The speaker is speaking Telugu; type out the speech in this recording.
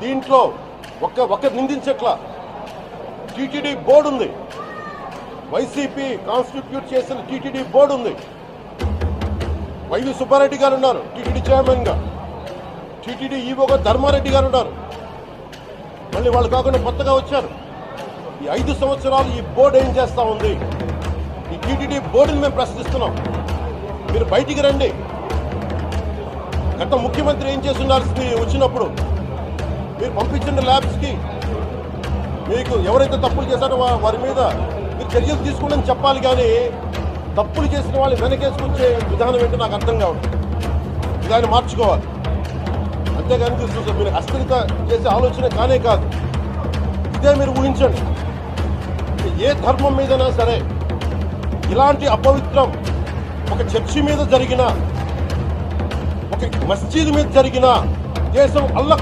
దీంట్లో ఒక్క నిందించట్లా. టీటీడీ బోర్డు ఉంది, వైసీపీ కాన్స్టిట్యూట్ చేసిన టీటీడీ బోర్డు ఉంది. వైవి సుబ్బారెడ్డి గారు ఉన్నారు టీటీడీ చైర్మన్ గా, టీటీడీ ఈవోగా ధర్మారెడ్డి గారు ఉన్నారు. మళ్ళీ వాళ్ళు కాకుండా కొత్తగా వచ్చారు. ఈ 5 సంవత్సరాలు ఈ బోర్డు ఏం చేస్తా ఉంది? ఈ టీటీడీ బోర్డుని మేము ప్రశ్నిస్తున్నాం. మీరు బయటికి రండి. గత ముఖ్యమంత్రి ఏం చేస్తున్నారు వచ్చినప్పుడు? మీరు పంపించిన ల్యాబ్స్కి మీకు ఎవరైతే తప్పులు చేశారో వారి మీద మీరు చర్యలు తీసుకోండి చెప్పాలి, కానీ తప్పులు చేసిన వాళ్ళు వెనకేసుకొచ్చే విధానం ఏంటో నాకు అర్థం కావడం. దాన్ని మార్చుకోవాలి. అంతేగాని చూస్తే మీరు అస్థిరత చేసే ఆలోచన కానే కాదు. ఇదే మీరు ఊహించండి, ఏ ధర్మం మీదైనా సరే ఇలాంటి అపవిత్రం ఒక చర్చి మీద జరిగిన, ఒక మస్జిద్ మీద జరిగిన దేశం అల్లా